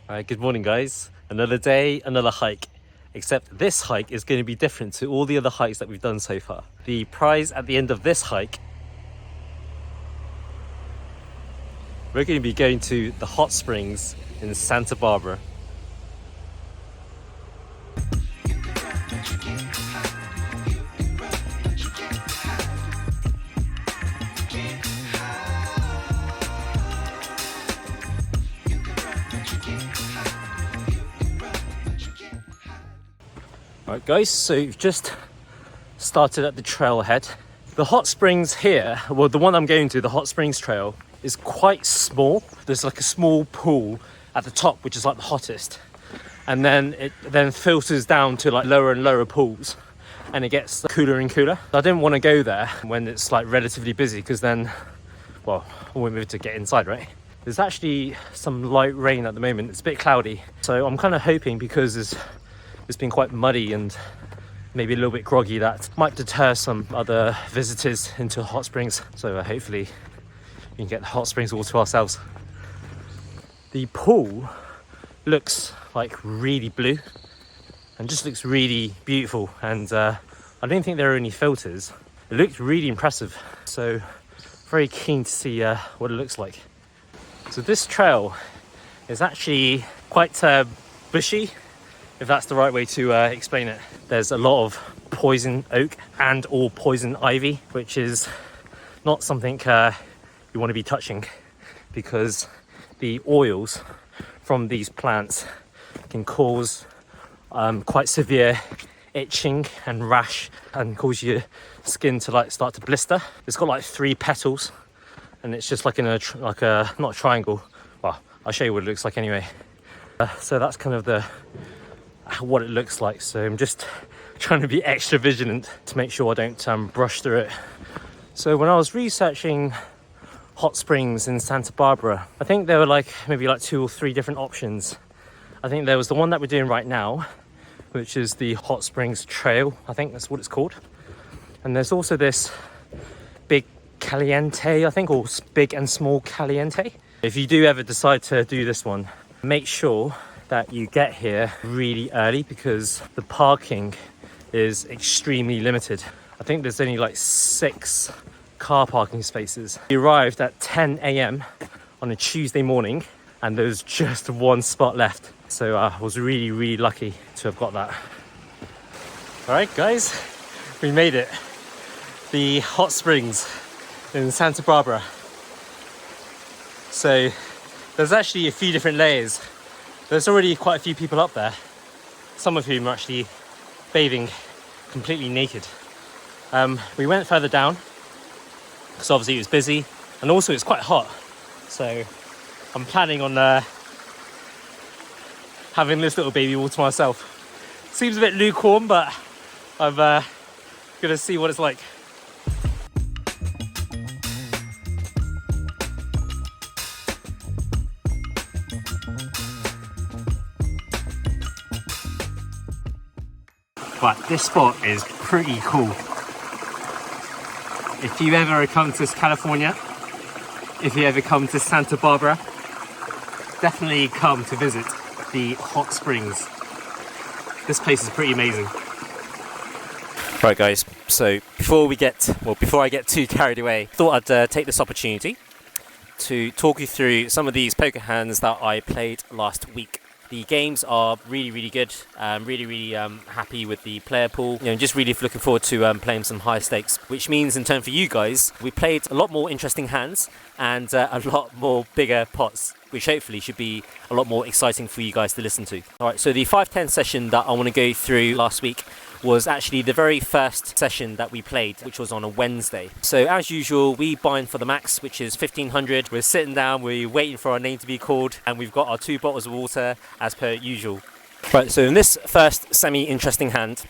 Alright, good morning guys. Another day, another hike. Except this hike is going to be different to all the other hikes that we've done so far. The prize at the end of this hike, we're going to be going to the hot springs in Santa Barbara. Alright guys, so we've just started at the trailhead. The hot springs here, well the one I'm going to, the hot springs trail, is quite small. There's like a small pool at the top which is like the hottest, and then it then filters down to like lower and lower pools and it gets cooler and cooler. I didn't want to go there when it's like relatively busy because then, well, I won't be able to get inside, right? There's actually some light rain at the moment. It's a bit cloudy, so I'm kind of hoping, because it's been quite muddy and maybe a little bit groggy, that might deter some other visitors into hot springs. So hopefully we can get the hot springs all to ourselves. The pool looks like really blue and just looks really beautiful, and I don't think there are any filters. It looked really impressive, so very keen to see what it looks like. So this trail is actually quite bushy, if that's the right way to explain it. There's a lot of poison oak and or poison ivy, which is not something you want to be touching, because the oils from these plants can cause quite severe itching and rash and cause your skin to like start to blister. It's got like 3 petals and it's just like in a not a triangle. Well, I'll show you what it looks like anyway. So that's kind of what it looks like. So I'm just trying to be extra vigilant to make sure I don't brush through it. So when I was researching hot springs in Santa Barbara, I think there were maybe 2 or 3 different options. I think there was the one that we're doing right now, which is the Hot Springs Trail. I think that's what it's called. And there's also this Big Caliente, I think, or Big and Small Caliente. If you do ever decide to do this one, make sure that you get here really early, because the parking is extremely limited. I think there's only 6 car parking spaces. We arrived at 10 a.m. on a Tuesday morning and there's just 1 spot left. So I was really lucky to have got that. All right guys, we made it. The hot springs in Santa Barbara. So there's actually a few different layers. There's already quite a few people up there, some of whom are actually bathing completely naked. We went further down because obviously it was busy and also it's quite hot. So I'm planning on having this little baby all to myself. Seems a bit lukewarm, but I'm gonna see what it's like. But this spot is pretty cool. If you ever come to California, if you ever come to Santa Barbara, definitely come to visit the hot springs. This place is pretty amazing. Right guys, so before I get too carried away, thought I'd take this opportunity to talk you through some of these poker hands that I played last week. The games are really good. Really happy with the player pool. Just really looking forward to playing some high stakes, which means in turn for you guys, we played a lot more interesting hands and a lot more bigger pots, which hopefully should be a lot more exciting for you guys to listen to. All right, so the 5-10 session that I want to go through last week was actually the very first session that we played, which was on a Wednesday. So as usual, we bind for the max, which is 1500. We're sitting down, we're waiting for our name to be called, and we've got our 2 bottles of water as per usual. Right, so in this first semi-interesting hand,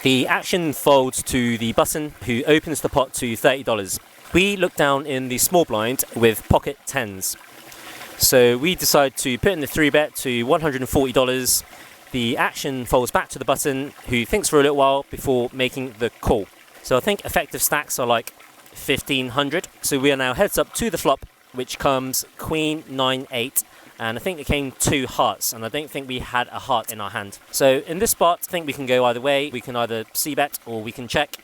the action folds to the button, who opens the pot to $30. We look down in the small blind with pocket 10s. So we decide to put in the 3-bet to $140. The action folds back to the button, who thinks for a little while before making the call. So I think effective stacks are 1500. So we are now heads up to the flop, which comes Queen 9-8 and I think it came 2 hearts, and I don't think we had a heart in our hand. So in this spot, I think we can go either way. We can either c-bet or we can check.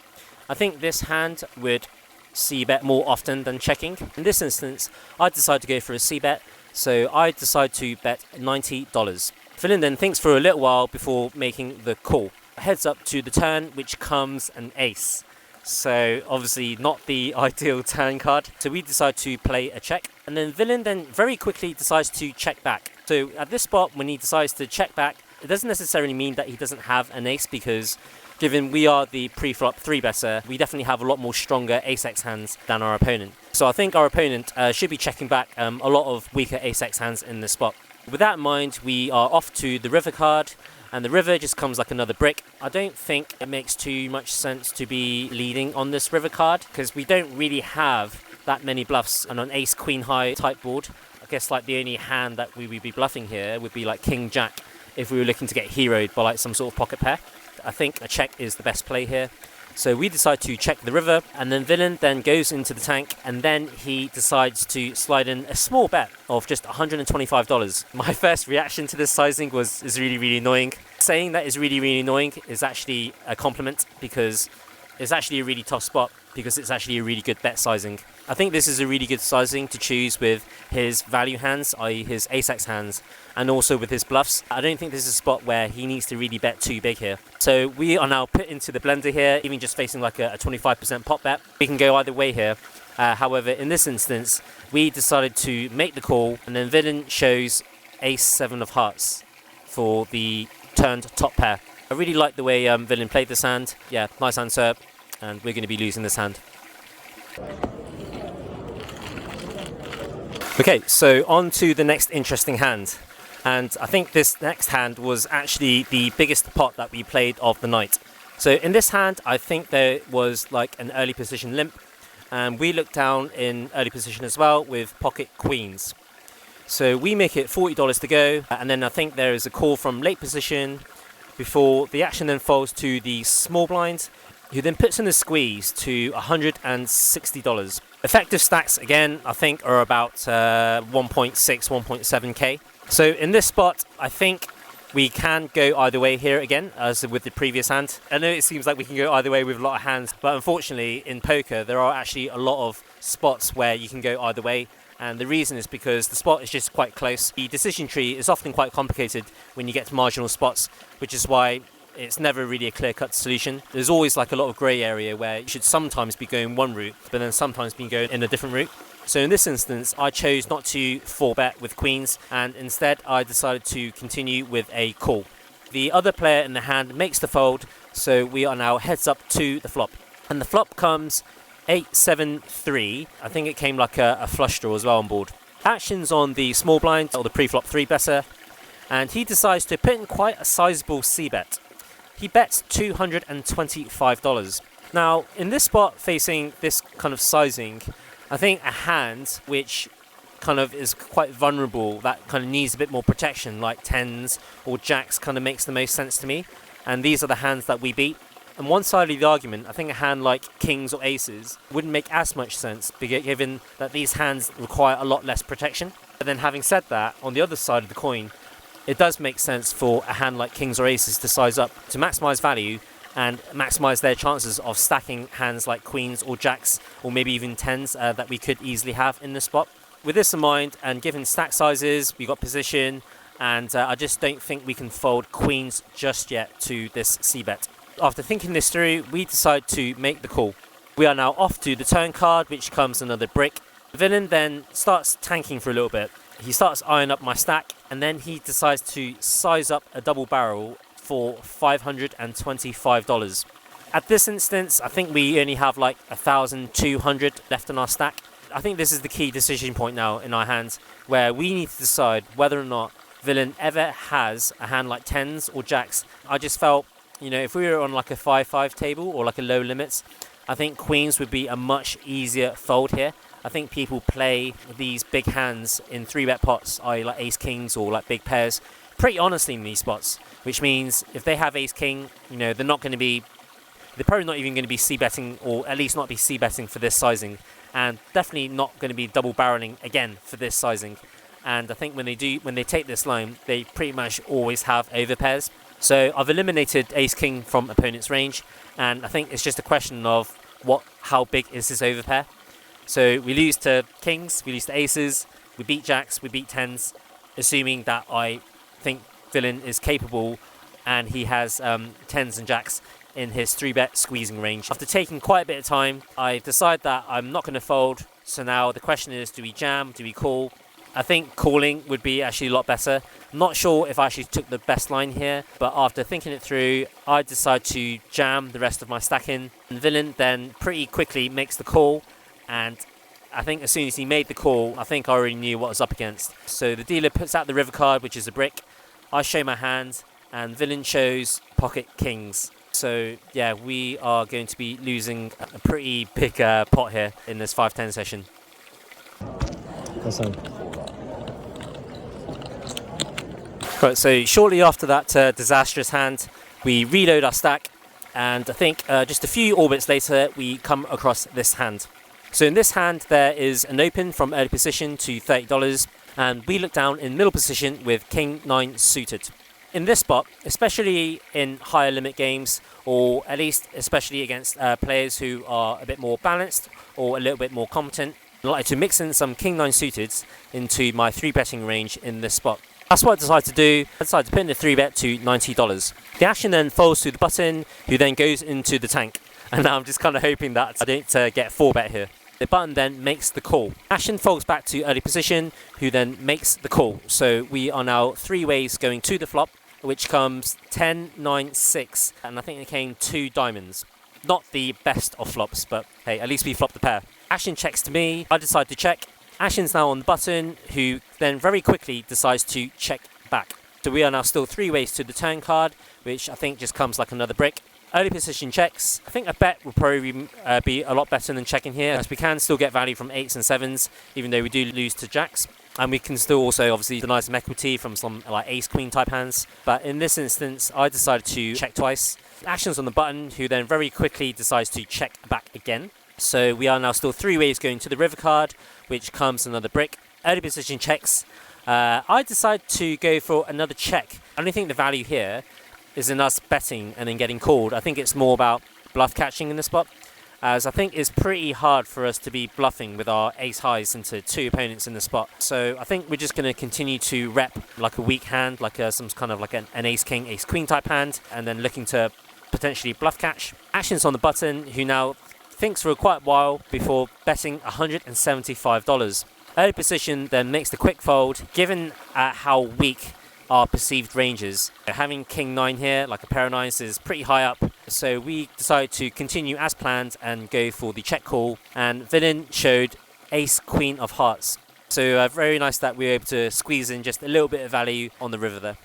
I think this hand would c-bet more often than checking. In this instance, I decide to go for a c-bet, so I decide to bet $90. Villain then thinks for a little while before making the call. Heads up to the turn, which comes an ace. So obviously not the ideal turn card. So we decide to play a check, and then Villain then very quickly decides to check back. So at this spot, when he decides to check back, it doesn't necessarily mean that he doesn't have an ace, because given we are the pre-flop 3-better, we definitely have a lot more stronger ace-x hands than our opponent. So I think our opponent should be checking back a lot of weaker ace-x hands in this spot. With that in mind, we are off to the river card, and the river just comes like another brick. I don't think it makes too much sense to be leading on this river card, because we don't really have that many bluffs on an ace queen high type board. I guess like the only hand that we would be bluffing here would be like king jack if we were looking to get heroed by like some sort of pocket pair. I think a check is the best play here. So we decide to check the river, and then Villain then goes into the tank, and then he decides to slide in a small bet of just $125. My first reaction to this sizing is really, really annoying. Saying that is really, really annoying is actually a compliment, because it's actually a really tough spot, because it's actually a really good bet sizing. I think this is a really good sizing to choose with his value hands, i.e. his ace-x hands, and also with his bluffs. I don't think this is a spot where he needs to really bet too big here. So we are now put into the blender here, even just facing like a 25% pot bet. We can go either way here. However, in this instance, we decided to make the call, and then Villain shows ace-7 of hearts for the turned top pair. I really like the way Villain played this hand. Yeah, nice hand, sir, and we're going to be losing this hand. Okay, so on to the next interesting hand. And I think this next hand was actually the biggest pot that we played of the night. So in this hand, I think there was like an early position limp, and we looked down in early position as well with pocket queens. So we make it $40 to go, and then I think there is a call from late position before the action then falls to the small blind, who then puts in a squeeze to $160. Effective stacks, again, I think are about 1.6, 1.7k. So in this spot, I think we can go either way here again, as with the previous hand. I know it seems like we can go either way with a lot of hands, but unfortunately in poker, there are actually a lot of spots where you can go either way. And the reason is because the spot is just quite close. The decision tree is often quite complicated when you get to marginal spots, which is why it's never really a clear-cut solution. There's always like a lot of grey area where you should sometimes be going one route, but then sometimes be going in a different route. So in this instance, I chose not to 4-bet with queens, and instead I decided to continue with a call. The other player in the hand makes the fold, so we are now heads up to the flop. And the flop comes 8-7-3. I think it came like a flush draw as well on board. Actions on the small blind, or the pre-flop 3-better, and he decides to put in quite a sizable c-bet. He bets $225. Now, in this spot, facing this kind of sizing, I think a hand which kind of is quite vulnerable, that kind of needs a bit more protection, like tens or jacks, kind of makes the most sense to me. And these are the hands that we beat. On one side of the argument, I think a hand like kings or aces wouldn't make as much sense, given that these hands require a lot less protection. But then having said that, on the other side of the coin, it does make sense for a hand like kings or aces to size up to maximize value and maximize their chances of stacking hands like queens or jacks, or maybe even tens that we could easily have in this spot. With this in mind, and given stack sizes, we got position, and I just don't think we can fold queens just yet to this c-bet. After thinking this through, we decide to make the call. We are now off to the turn card, which comes another brick. The villain then starts tanking for a little bit. He starts eyeing up my stack, and then he decides to size up a double barrel for $525. At this instance, I think we only have like 1,200 left in our stack. I think this is the key decision point now in our hands, where we need to decide whether or not villain ever has a hand like tens or jacks. I just felt, you know, if we were on like a 5-5 table or like a low limits, I think queens would be a much easier fold here. I think people play these big hands in 3-bet pots, i.e. like ace kings or like big pairs, pretty honestly in these spots, which means if they have ace king, you know, they're probably not even going to be c-betting, or at least not be c-betting for this sizing, and definitely not going to be double barreling again for this sizing. and I think when they take this line, they pretty much always have overpairs. So I've eliminated ace king from opponent's range, and I think it's just a question of how big is this overpair. So we lose to kings, we lose to aces, we beat jacks, we beat tens, assuming that I think villain is capable and he has tens and jacks in his 3-bet squeezing range. After taking quite a bit of time, I decide that I'm not going to fold. So now the question is, do we jam, do we call? I think calling would be actually a lot better. I'm not sure if I actually took the best line here, but after thinking it through, I decide to jam the rest of my stack in. And villain then pretty quickly makes the call, and I think as soon as he made the call, I think I already knew what I was up against. So the dealer puts out the river card, which is a brick. I show my hand, and villain shows pocket kings. So yeah, we are going to be losing a pretty big pot here in this 5-10 session. Right, so shortly after that disastrous hand, we reload our stack, and I think just a few orbits later, we come across this hand. So in this hand, there is an open from early position to $30, and we look down in middle position with king 9 suited. In this spot, especially in higher limit games, or at least especially against players who are a bit more balanced or a little bit more competent, I like to mix in some king 9 suiteds into my 3-betting range in this spot. That's what I decided to do. I decided to put in the 3-bet to $90. The action then folds to the button, who then goes into the tank. And now I'm just kind of hoping that I don't get 4-bet here. The button then makes the call. Action folds back to early position, who then makes the call. So we are now 3 ways going to the flop, which comes 10, 9, 6, and I think it came 2 diamonds. Not the best of flops, but hey, at least we flopped the pair. Action checks to me. I decide to check. Action's now on the button, who then very quickly decides to check back. So we are now still 3 ways to the turn card, which I think just comes like another brick. Early position checks. I think a bet will probably be a lot better than checking here, as we can still get value from 8s and 7s, even though we do lose to jacks. And we can still also obviously deny some equity from some like ace-queen type hands. But in this instance, I decided to check twice. Action's on the button, who then very quickly decides to check back again. So we are now still 3 ways going to the river card, which comes another brick. Early position checks. I decide to go for another check. I don't think the value here is in us betting and then getting called. I think it's more about bluff catching in the spot, as I think it's pretty hard for us to be bluffing with our ace highs into 2 opponents in the spot. So I think we're just going to continue to rep like a weak hand, like some kind of like an ace king, ace queen type hand, and then looking to potentially bluff catch. Action's on the button, who now thinks for quite a while before betting $175. Early position then makes the quick fold. Given how weak our perceived ranges, having king 9 here, like a pair of 9s, is pretty high up. So we decided to continue as planned and go for the check call. And villain showed ace queen of hearts. So very nice that we were able to squeeze in just a little bit of value on the river there.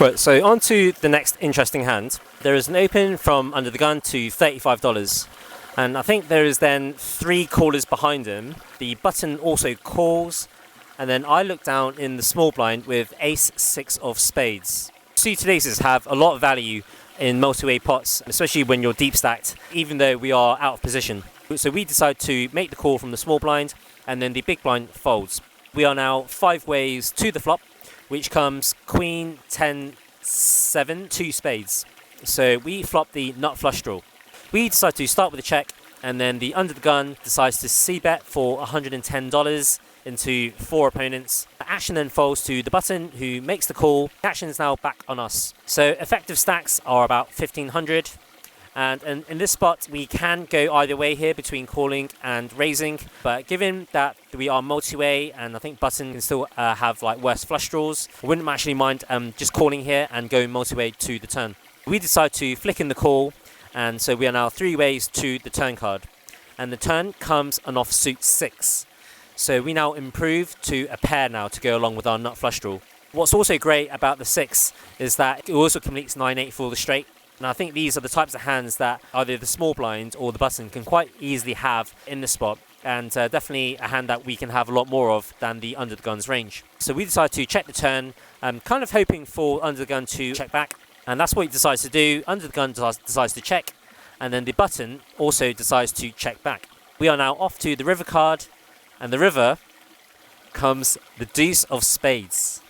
Right, so on to the next interesting hand. There is an open from under the gun to $35. And I think there is then 3 callers behind him. The button also calls. And then I look down in the small blind with ace 6 of spades. Suited aces have a lot of value in multi-way pots, especially when you're deep stacked, even though we are out of position. So we decide to make the call from the small blind, and then the big blind folds. We are now 5 ways to the flop, which comes queen, 10, 7, 2 spades. So we flop the nut flush draw. We decide to start with a check, and then the under the gun decides to c-bet for $110 into 4 opponents. Action then folds to the button, who makes the call. Action is now back on us. So effective stacks are about 1,500. And in this spot, we can go either way here between calling and raising. But given that we are multi-way, and I think button can still have like worse flush draws, I wouldn't actually mind just calling here and going multi-way to the turn. We decide to flick in the call, and so we are now 3 ways to the turn card. And the turn comes an offsuit 6. So we now improve to a pair now to go along with our nut flush draw. What's also great about the 6 is that it also completes 9-8 for the straight. And I think these are the types of hands that either the small blind or the button can quite easily have in the spot, and definitely a hand that we can have a lot more of than the under the gun's range. So we decide to check the turn, kind of hoping for under the gun to check back, and that's what he decides to do. Under the gun decides to check, and then the button also decides to check back. We are now off to the river card, and the river comes the deuce of spades.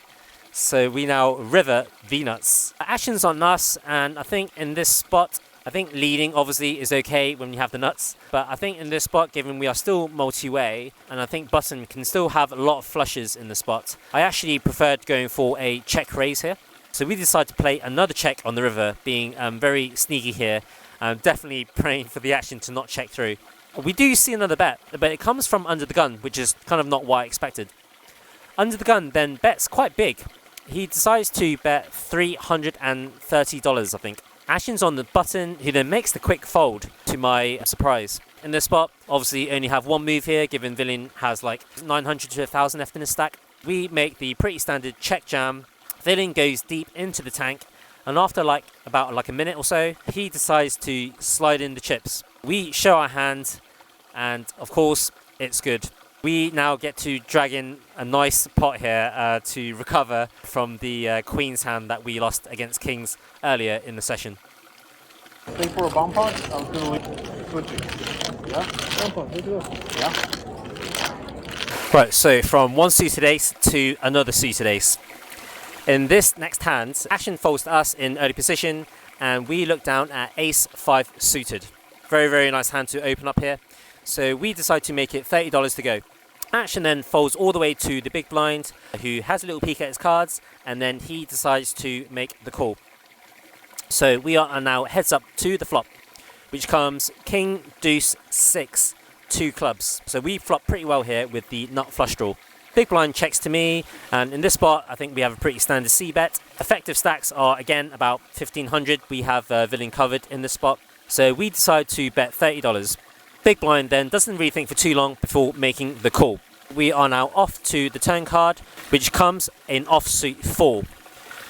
So we now river the nuts. Action's on us, and I think in this spot, I think leading obviously is okay when you have the nuts, but I think in this spot, given we are still multi-way, and I think button can still have a lot of flushes in the spot, I actually preferred going for a check raise here. So we decided to play another check on the river, being very sneaky here, definitely praying for the action to not check through. We do see another bet, but it comes from under the gun, which is kind of not what I expected. Under the gun then bets quite big. He decides to bet $330, I think. Action's on the button, who then makes the quick fold, to my surprise. In this spot, obviously only have one move here, given villain has like 900 to 1,000 left in his stack. We make the pretty standard check jam. Villain goes deep into the tank, and after about a minute or so, he decides to slide in the chips. We show our hand, and of course, it's good. We now get to drag in a nice pot here to recover from the Queen's hand that we lost against Kings earlier in the session. Think for a bomb pot? I'm doing switching. Yeah? Bomb pot, let's go. Yeah? Right, so from one suited ace to another suited ace. In this next hand, action folds to us in early position, and we look down at ace 5 suited. Very, very nice hand to open up here. So we decide to make it $30 to go. Action then folds all the way to the big blind, who has a little peek at his cards, and then he decides to make the call. So we are now heads up to the flop, which comes king, deuce, 6, 2 clubs. So we flop pretty well here with the nut flush draw. Big blind checks to me, and in this spot I think we have a pretty standard C bet. Effective stacks are again about 1,500. We have villain covered in this spot. So we decide to bet $30. Big blind then doesn't really think for too long before making the call. We are now off to the turn card, which comes in offsuit 4.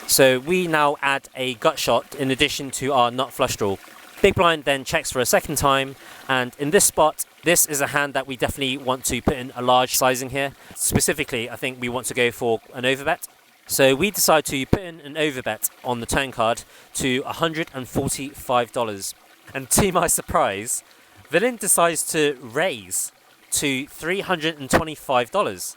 So we now add a gut shot in addition to our nut flush draw. Big blind then checks for a second time, and in this spot, this is a hand that we definitely want to put in a large sizing here. Specifically, I think we want to go for an overbet. So we decide to put in an overbet on the turn card to $145. And to my surprise, villain decides to raise to $325.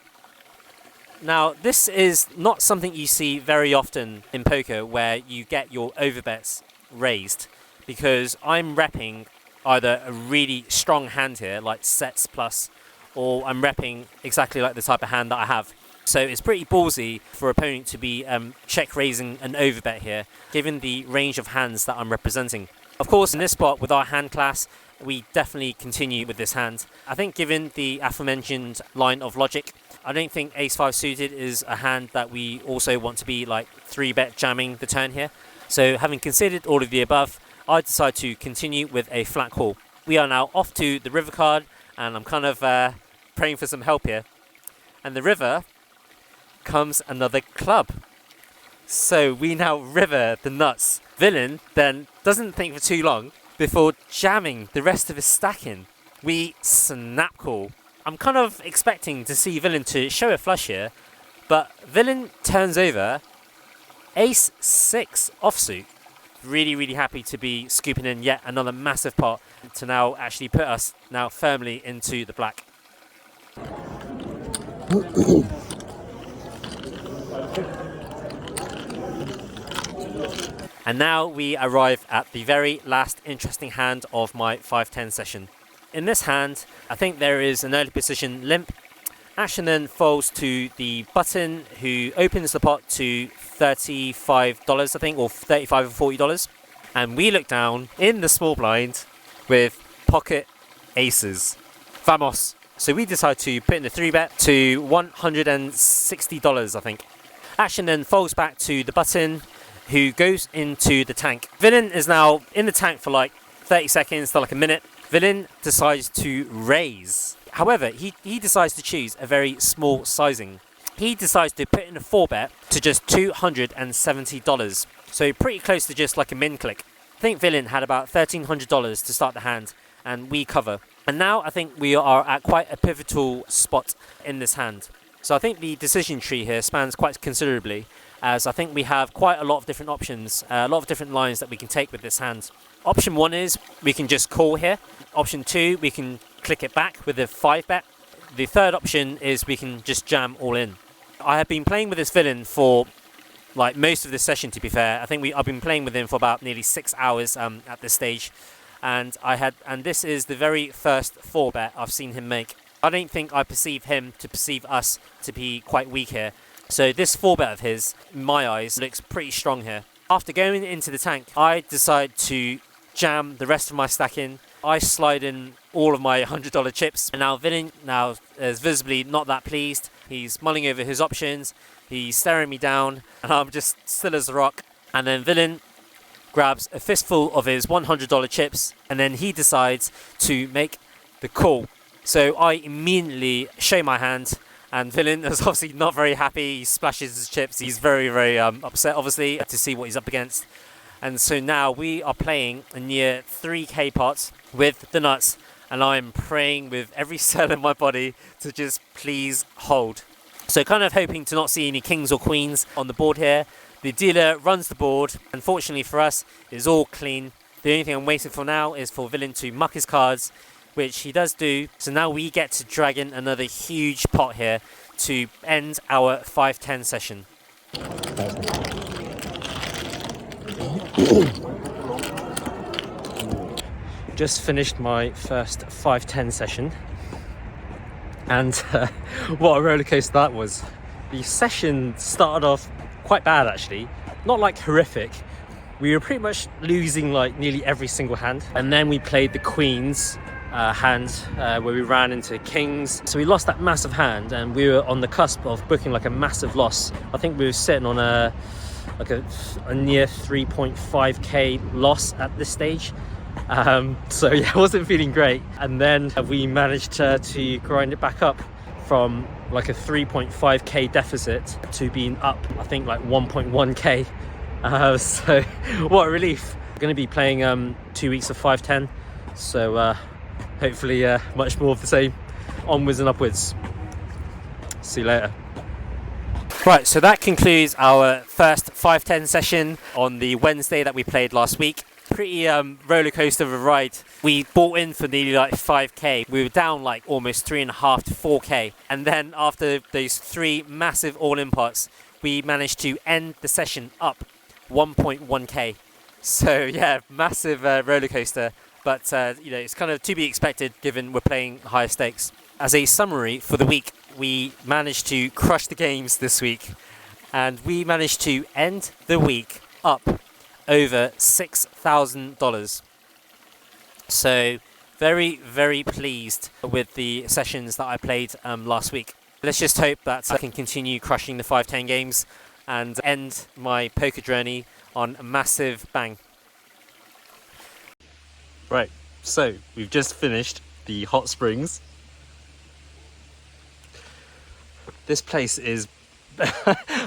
Now, this is not something you see very often in poker, where you get your overbets raised, because I'm repping either a really strong hand here, like sets plus, or I'm repping exactly like the type of hand that I have. So it's pretty ballsy for opponent to be check raising an overbet here, given the range of hands that I'm representing. Of course, in this spot with our hand class, we definitely continue with this hand. I think given the aforementioned line of logic, I don't think ace 5 suited is a hand that we also want to be like 3-bet jamming the turn here. So having considered all of the above, I decide to continue with a flat call. We are now off to the river card, and I'm kind of praying for some help here. And the river comes another club. So we now river the nuts. Villain then doesn't think for too long before jamming the rest of his stack in. We snap call. I'm kind of expecting to see villain to show a flush here, but villain turns over ace 6 offsuit. Really, really happy to be scooping in yet another massive pot to now actually put us now firmly into the black. And now we arrive at the very last interesting hand of my 5-10 session. In this hand, I think there is an early position limp. Action then folds to the button, who opens the pot to $35, I think, or $35 or $40. And we look down in the small blind with pocket aces. Vamos. So we decide to put in the 3-bet to $160, I think. Action then folds back to the button, who goes into the tank. Villain is now in the tank for like 30 seconds to like a minute. Villain decides to raise. However, he decides to choose a very small sizing. He decides to put in a 4-bet to just $270. So pretty close to just like a min click. I think villain had about $1,300 to start the hand, and we cover. And now I think we are at quite a pivotal spot in this hand. So I think the decision tree here spans quite considerably, as I think we have quite a lot of different options, a lot of different lines that we can take with this hand. Option 1 is we can just call here. Option 2, we can click it back with a 5-bet. The third option is we can just jam all in. I have been playing with this villain for like most of this session, to be fair. I think I've been playing with him for about nearly 6 hours at this stage, and this is the very first 4-bet I've seen him make. I don't think I perceive him to perceive us to be quite weak here. So this 4-bet of his, in my eyes, looks pretty strong here. After going into the tank, I decide to jam the rest of my stack in. I slide in all of my $100 chips, and now villain is visibly not that pleased. He's mulling over his options. He's staring me down, and I'm just still as a rock. And then villain grabs a fistful of his $100 chips, and then he decides to make the call. So I immediately show my hand, and villain is obviously not very happy. He splashes his chips. He's very, very upset, obviously, to see what he's up against. And so now we are playing a near 3k pot with the nuts, and I'm praying with every cell in my body to just please hold. So kind of hoping to not see any kings or queens on the board here. The dealer runs the board. Unfortunately for us, it's all clean. The only thing I'm waiting for now is for villain to muck his cards, which he does do. So now we get to drag in another huge pot here to end our 5-10 session. Just finished my first 5-10 session, and what a roller coaster that was. The session started off quite bad, actually, not like horrific. We were pretty much losing like nearly every single hand, and then we played the queens hand where we ran into kings, so we lost that massive hand, and we were on the cusp of booking like a massive loss. I think we were sitting on a near 3.5k loss at this stage. So yeah, I wasn't feeling great, and then we managed to grind it back up from like a 3.5k deficit to being up, I think, like 1.1k. So what a relief. We're going to be playing 2 weeks of 5-10, so hopefully much more of the same, onwards and upwards. See you later. Right, so that concludes our first 5-10 session on the Wednesday that we played last week. Pretty roller coaster of a ride. We bought in for nearly like 5k. We were down like almost 3.5 to 4k, and then after those 3 massive all-in pots, we managed to end the session up 1.1k. So yeah, massive roller coaster, but it's kind of to be expected given we're playing higher stakes. As a summary for the week, we managed to crush the games this week, and we managed to end the week up over $6,000. So very, very pleased with the sessions that I played last week. Let's just hope that I can continue crushing the 5-10 games and end my poker journey on a massive bang. Right, so we've just finished the Hot Springs. This place is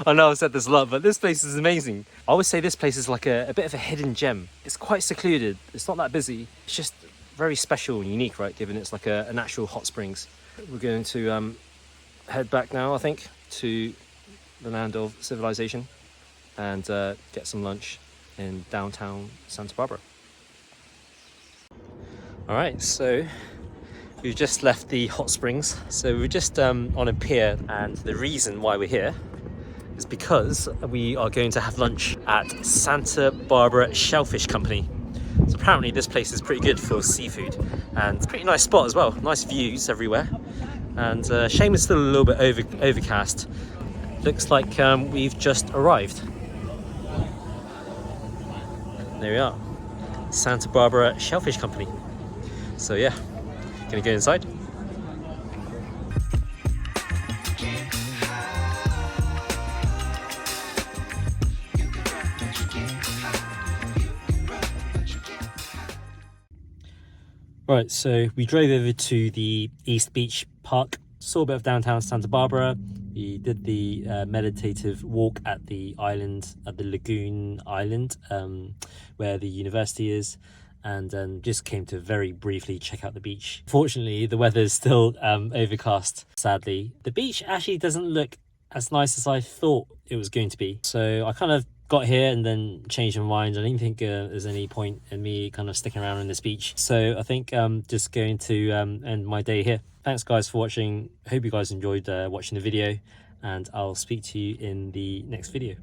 I know I've said this a lot, but this place is amazing. I always say this place is like a bit of a hidden gem. It's quite secluded. It's not that busy. It's just very special and unique, right? Given it's like an actual hot springs. We're going to head back now, I think, to the land of civilization and get some lunch in downtown Santa Barbara. All right, so we've just left the hot springs. So we're just on a pier, and the reason why we're here is because we are going to have lunch at Santa Barbara Shellfish Company. So apparently this place is pretty good for seafood, and it's a pretty nice spot as well. Nice views everywhere, and shame it's still a little bit overcast. Looks like we've just arrived. There we are, Santa Barbara Shellfish Company. So yeah, gonna go inside. Right, so we drove over to the East Beach Park, saw a bit of downtown Santa Barbara. We did the meditative walk at the island, at the Lagoon Island, where the university is, and then just came to very briefly check out the beach. Fortunately, the weather is still overcast, sadly. The beach actually doesn't look as nice as I thought it was going to be. So I kind of got here and then changed my mind. I didn't think there's any point in me kind of sticking around on this beach. So I think I'm just going to end my day here. Thanks guys for watching. Hope you guys enjoyed watching the video, and I'll speak to you in the next video.